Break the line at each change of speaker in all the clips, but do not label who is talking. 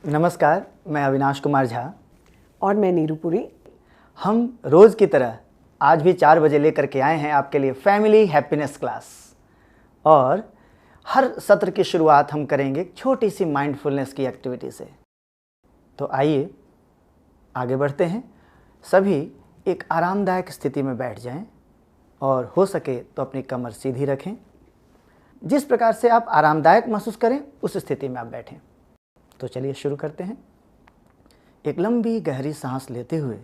नमस्कार, मैं अविनाश कुमार झा।
और मैं नीरू पुरी।
हम रोज़ की तरह आज भी 4 बजे लेकर के आए हैं आपके लिए फैमिली हैप्पीनेस क्लास। और हर सत्र की शुरुआत हम करेंगे एक छोटी सी माइंडफुलनेस की एक्टिविटी से। तो आइए आगे बढ़ते हैं। सभी एक आरामदायक स्थिति में बैठ जाएं और हो सके तो अपनी कमर सीधी रखें। जिस प्रकार से आप आरामदायक महसूस करें उस स्थिति में आप बैठें। तो चलिए शुरू करते हैं। एक लंबी गहरी सांस लेते हुए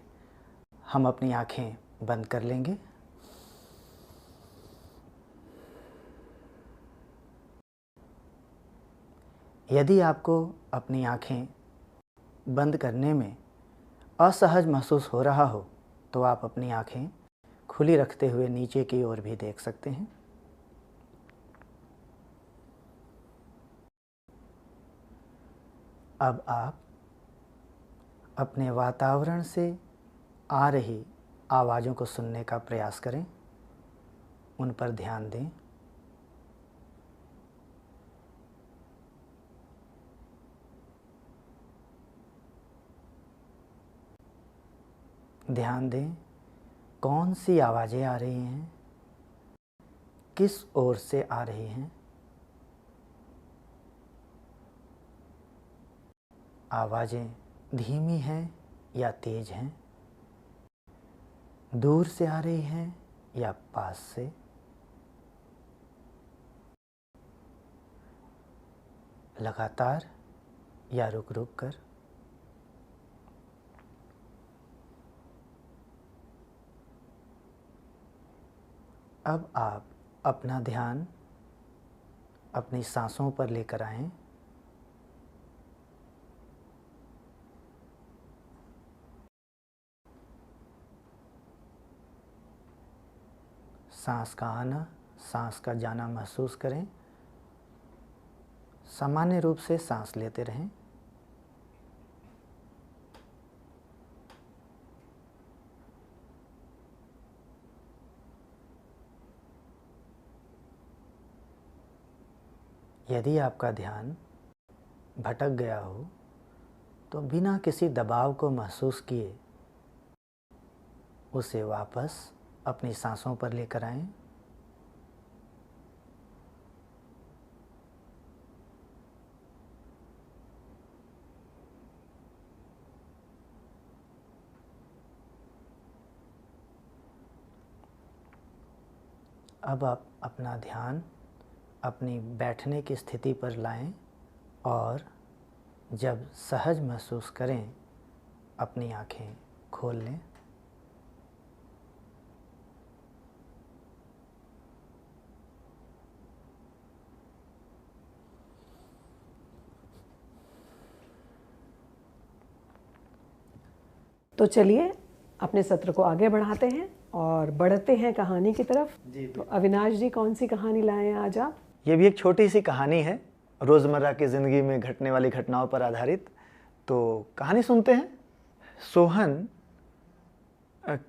हम अपनी आंखें बंद कर लेंगे। यदि आपको अपनी आंखें बंद करने में असहज महसूस हो रहा हो तो आप अपनी आंखें खुली रखते हुए नीचे की ओर भी देख सकते हैं। अब आप अपने वातावरण से आ रही आवाज़ों को सुनने का प्रयास करें, उन पर ध्यान दें। ध्यान दें कौन सी आवाज़ें आ रही हैं, किस ओर से आ रही हैं। आवाज़ें धीमी हैं या तेज हैं, दूर से आ रही हैं या पास से। लगातार या रुक रुक कर। अब आप अपना ध्यान अपनी सांसों पर लेकर आएं। सांस का आना, सांस का जाना महसूस करें। सामान्य रूप से सांस लेते रहें। यदि आपका ध्यान भटक गया हो तो बिना किसी दबाव को महसूस किए उसे वापस अपनी सांसों पर लेकर आएं। अब आप अपना ध्यान अपनी बैठने की स्थिति पर लाएं और जब सहज महसूस करें अपनी आंखें खोल लें।
तो चलिए अपने सत्र को आगे बढ़ाते हैं और बढ़ते हैं कहानी की तरफ। तो अविनाश जी, कौन सी कहानी लाए हैं आज आप?
ये भी एक छोटी सी कहानी है, रोज़मर्रा की ज़िंदगी में घटने वाली घटनाओं पर आधारित। तो कहानी सुनते हैं। सोहन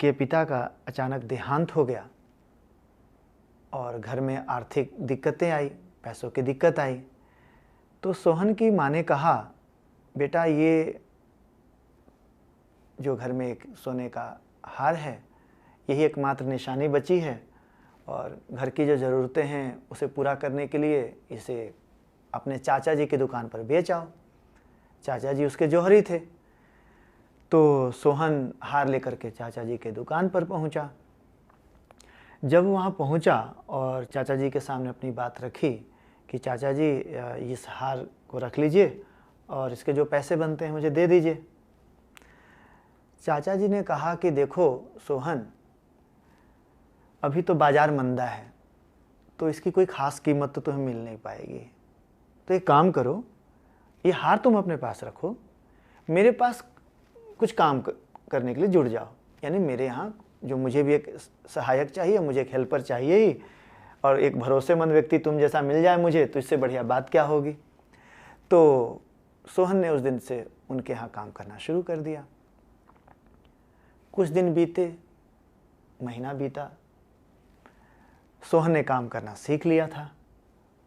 के पिता का अचानक देहांत हो गया और घर में आर्थिक दिक्कतें आई, पैसों की दिक्कत आई। तो सोहन की माँ ने कहा, बेटा ये जो घर में एक सोने का हार है यही एकमात्र निशानी बची है और घर की जो ज़रूरतें हैं उसे पूरा करने के लिए इसे अपने चाचा जी की दुकान पर बेच आओ। चाचा जी उसके जौहरी थे। तो सोहन हार लेकर के चाचा जी के दुकान पर पहुंचा। जब वहां पहुंचा और चाचा जी के सामने अपनी बात रखी कि चाचा जी इस हार को रख लीजिए और इसके जो पैसे बनते हैं मुझे दे दीजिए। चाचा जी ने कहा कि देखो सोहन, अभी तो बाज़ार मंदा है तो इसकी कोई ख़ास कीमत तो तुम्हें मिल नहीं पाएगी। तो एक काम करो, ये हार तुम अपने पास रखो, मेरे पास कुछ काम करने के लिए जुड़ जाओ। यानी मेरे यहाँ जो मुझे भी एक सहायक चाहिए, मुझे एक हेल्पर चाहिए ही, और एक भरोसेमंद व्यक्ति तुम जैसा मिल जाए मुझे तो इससे बढ़िया बात क्या होगी। तो सोहन ने उस दिन से उनके यहाँ काम करना शुरू कर दिया। कुछ दिन बीते, महीना बीता, सोहन ने काम करना सीख लिया था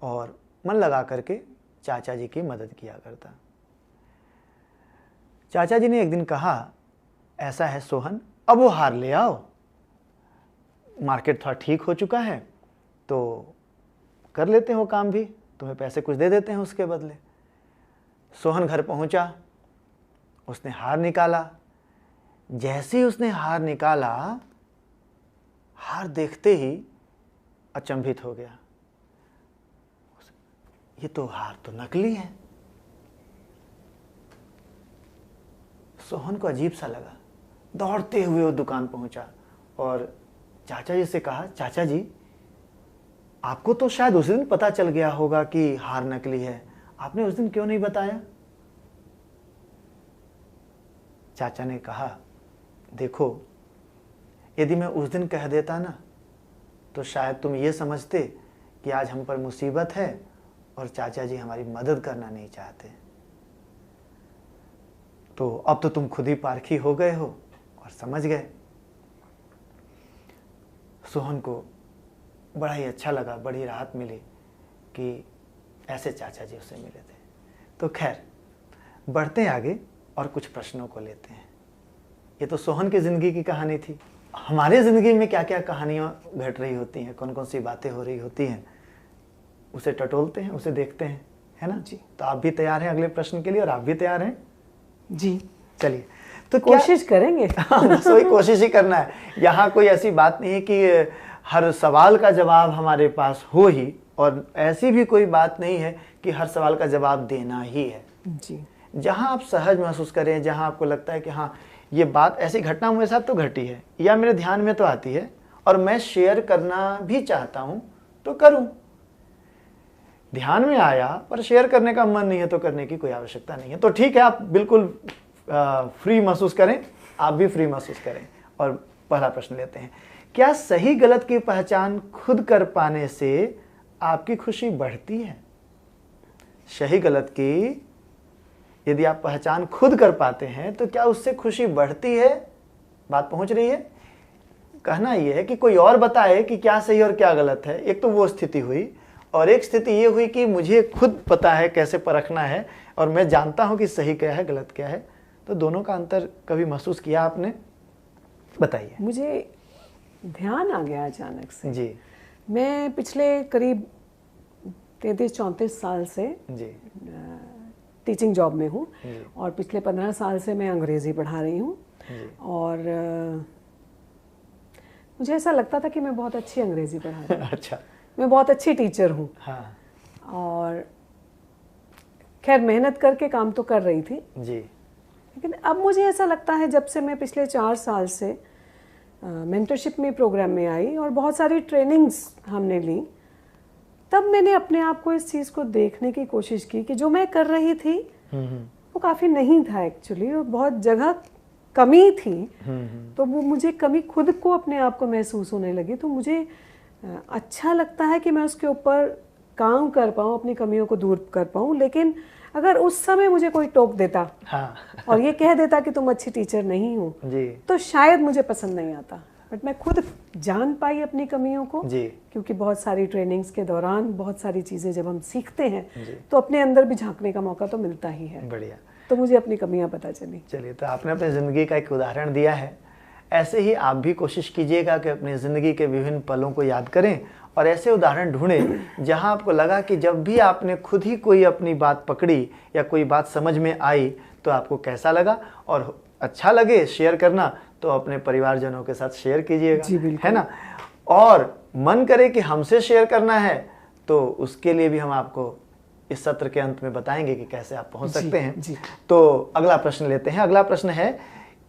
और मन लगा करके चाचा जी की मदद किया करता। चाचा जी ने एक दिन कहा, ऐसा है सोहन, अब वो हार ले आओ, मार्केट थोड़ा ठीक हो चुका है तो कर लेते हैं वो काम भी, तुम्हें पैसे कुछ दे देते हैं उसके बदले। सोहन घर पहुंचा, उसने हार निकाला। जैसे ही उसने हार निकाला, हार देखते ही अचंभित हो गया, ये तो हार तो नकली है। सोहन को अजीब सा लगा, दौड़ते हुए वो दुकान पहुंचा और चाचा जी से कहा, चाचा जी आपको तो शायद उस दिन पता चल गया होगा कि हार नकली है, आपने उस दिन क्यों नहीं बताया? चाचा ने कहा, देखो यदि मैं उस दिन कह देता ना तो शायद तुम ये समझते कि आज हम पर मुसीबत है और चाचा जी हमारी मदद करना नहीं चाहते। तो अब तो तुम खुद ही पारखी हो गए हो और समझ गए। सोहन को बड़ा ही अच्छा लगा, बड़ी राहत मिली कि ऐसे चाचा जी उससे मिले थे। तो खैर बढ़ते आगे और कुछ प्रश्नों को लेते हैं। ये तो सोहन की ज़िंदगी की कहानी थी। हमारे ज़िंदगी में क्या क्या कहानियाँ घट रही होती हैं, कौन कौन सी बातें हो रही होती हैं, उसे टटोलते हैं, उसे देखते हैं, है ना जी। तो आप भी तैयार हैं अगले प्रश्न के लिए और आप भी तैयार हैं
जी?
चलिए तो
कोशिश करेंगे।
बस वही कोशिश ही करना है। यहाँ कोई ऐसी बात नहीं है कि हर सवाल का जवाब हमारे पास हो ही, और ऐसी भी कोई बात नहीं है कि हर सवाल का जवाब देना ही है
जी।
जहाँ आप सहज महसूस करें, जहाँ आपको लगता है कि हाँ ये बात, ऐसी घटना मेरे साथ तो घटी है या मेरे ध्यान में तो आती है और मैं शेयर करना भी चाहता हूँ तो करूँ। ध्यान में आया पर शेयर करने का मन नहीं है तो करने की कोई आवश्यकता नहीं है। तो ठीक है, आप बिल्कुल फ्री महसूस करें, आप भी फ्री महसूस करें। और पहला प्रश्न लेते हैं, क्या सही गलत की पहचान खुद कर पाने से आपकी खुशी बढ़ती है? सही गलत की यदि आप पहचान खुद कर पाते हैं तो क्या उससे खुशी बढ़ती है? बात पहुंच रही है? कहना यह है कि कोई और बताए कि क्या सही और क्या गलत है। एक तो वो स्थिति हुई, और एक स्थिति ये हुई कि मुझे खुद पता है कैसे परखना है और मैं जानता हूं कि सही क्या है गलत क्या है। तो दोनों का अंतर कभी महसूस किया आपने? बताइए।
मुझे ध्यान आ गया अचानक से
जी।
मैं पिछले करीब 33-34 साल से
जी
टीचिंग जॉब में हूँ और पिछले 15 साल से मैं अंग्रेज़ी पढ़ा रही हूँ। और मुझे ऐसा लगता था कि मैं बहुत अच्छी अंग्रेज़ी पढ़ा रही हूँ।
अच्छा।
मैं बहुत अच्छी टीचर हूँ।
हाँ।
और खैर मेहनत करके काम तो कर रही थी
जी।
लेकिन अब मुझे ऐसा लगता है जब से मैं पिछले 4 साल से मेंटरशिप में प्रोग्राम में आई और बहुत सारी ट्रेनिंग्स हमने ली, तब मैंने अपने आप को इस चीज़ को देखने की कोशिश की कि जो मैं कर रही थी वो काफ़ी नहीं था एक्चुअली, और बहुत जगह कमी थी। तो वो मुझे कमी खुद को अपने आप को महसूस होने लगी। तो मुझे अच्छा लगता है कि मैं उसके ऊपर काम कर पाऊँ, अपनी कमियों को दूर कर पाऊँ। लेकिन अगर उस समय मुझे कोई टोक देता
हाँ।
और ये कह देता कि तुम अच्छी टीचर नहीं हो
जी।
तो शायद मुझे पसंद नहीं आता। बट मैं खुद जान पाई अपनी कमियों को जी। क्योंकि बहुत सारी ट्रेनिंग्स के दौरान बहुत सारी चीज़ें जब हम सीखते हैं तो अपने अंदर भी झांकने का मौका तो मिलता ही है।
बढ़िया।
तो मुझे अपनी कमियां पता चली।
चलिए, तो आपने अपनी ज़िंदगी का एक उदाहरण दिया है। ऐसे ही आप भी कोशिश कीजिएगा कि अपनी ज़िंदगी के विभिन्न पलों को याद करें और ऐसे उदाहरण ढूंढें जहां आपको लगा कि जब भी आपने खुद ही कोई अपनी बात पकड़ी या कोई बात समझ में आई तो आपको कैसा लगा, और अच्छा लगे शेयर करना तो अपने परिवारजनों के साथ शेयर कीजिएगा, है ना। और मन करे कि हमसे शेयर करना है तो उसके लिए भी हम आपको इस सत्र के अंत में बताएंगे कि कैसे आप पहुंच सकते हैं। तो अगला प्रश्न लेते हैं। अगला प्रश्न है,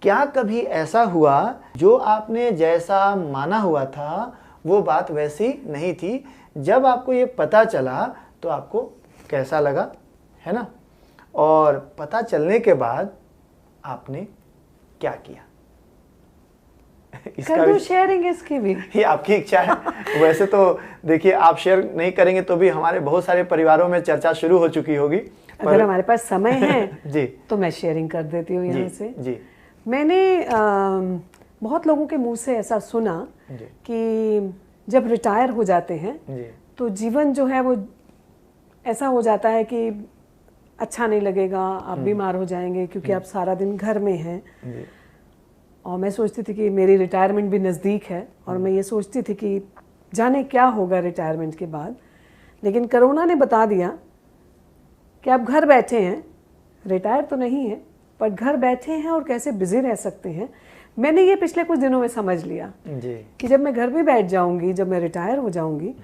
क्या कभी ऐसा हुआ जो आपने जैसा माना हुआ था वो बात वैसी नहीं थी, जब आपको ये पता चला तो आपको कैसा लगा, है ना, और पता चलने के बाद आपने क्या किया?
कर दो शेयरिंग इसकी भी,
ये आपकी इच्छा है। वैसे तो देखिए, आप शेयर नहीं करेंगे तो भी हमारे बहुत सारे परिवारों में चर्चा शुरू हो चुकी होगी।
अगर हमारे पास समय है
जी
तो मैं शेयरिंग कर देती हूँ यहाँ से।
जी।
मैंने बहुत लोगों के मुंह से ऐसा सुना कि जब रिटायर हो जाते हैं तो जीवन जो है वो ऐसा हो जाता है कि अच्छा नहीं लगेगा, आप बीमार हो जाएंगे क्योंकि आप सारा दिन घर में हैं। और मैं सोचती थी कि मेरी रिटायरमेंट भी नज़दीक है और मैं ये सोचती थी कि जाने क्या होगा रिटायरमेंट के बाद। लेकिन कोरोना ने बता दिया कि आप घर बैठे हैं, रिटायर तो नहीं है पर घर बैठे हैं और कैसे बिजी रह सकते हैं। मैंने ये पिछले कुछ दिनों में समझ लिया
जी।
कि जब मैं घर भी बैठ जाऊंगी, जब मैं रिटायर हो जाऊंगी,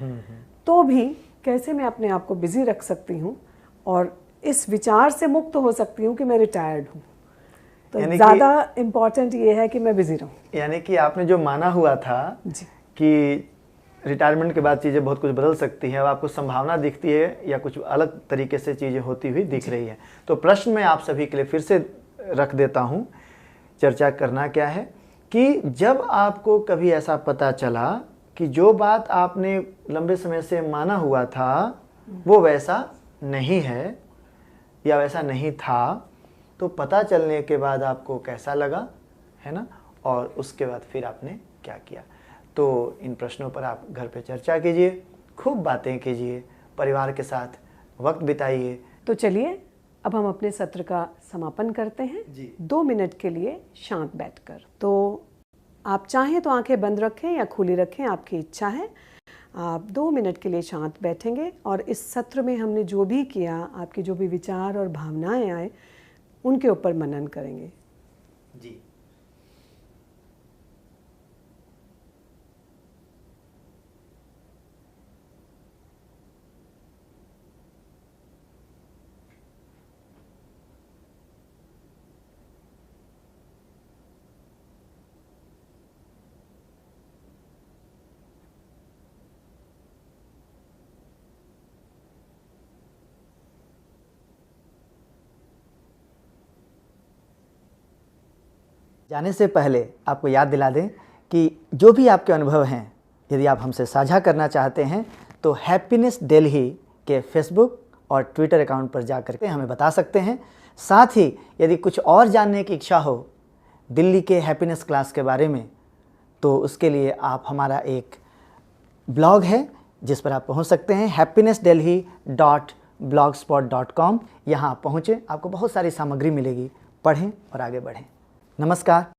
तो भी कैसे मैं अपने आप को बिजी रख सकती हूँ और इस विचार से मुक्त हो सकती हूँ कि मैं रिटायर्ड हूँ। तो ज़्यादा इम्पोर्टेंट ये है कि मैं बिजी रहूँ।
यानी कि आपने जो माना हुआ था
जी
कि रिटायरमेंट के बाद चीज़ें बहुत कुछ बदल सकती है, अब आपको संभावना दिखती है या कुछ अलग तरीके से चीज़ें होती हुई दिख रही है। तो प्रश्न मैं आप सभी के लिए फिर से रख देता हूँ, चर्चा करना क्या है कि जब आपको कभी ऐसा पता चला कि जो बात आपने लंबे समय से माना हुआ था वो वैसा नहीं है या वैसा नहीं था, तो पता चलने के बाद आपको कैसा लगा, है ना, और उसके बाद फिर आपने क्या किया। तो इन प्रश्नों पर आप घर पे चर्चा कीजिए, खूब बातें कीजिए, परिवार के साथ वक्त बिताइए।
तो चलिए अब हम अपने सत्र का समापन करते हैं
जी।
2 मिनट के लिए शांत बैठकर। तो आप चाहें तो आंखें बंद रखें या खुली रखें, आपकी इच्छा है। आप 2 मिनट के लिए शांत बैठेंगे और इस सत्र में हमने जो भी किया, आपके जो भी विचार और भावनाएं आए, उनके ऊपर मनन करेंगे।
जी। जाने से पहले आपको याद दिला दें कि जो भी आपके अनुभव हैं, यदि आप हमसे साझा करना चाहते हैं तो हैप्पीनेस दिल्ली के फेसबुक और ट्विटर अकाउंट पर जा करके हमें बता सकते हैं। साथ ही यदि कुछ और जानने की इच्छा हो दिल्ली के हैप्पीनेस क्लास के बारे में, तो उसके लिए आप हमारा एक ब्लॉग है जिस पर आप पहुंच सकते हैं, happinessdelhi.blogspot.com। यहाँ आप पहुँचें, आपको बहुत सारी सामग्री मिलेगी, पढ़ें और आगे बढ़ें। नमस्कार।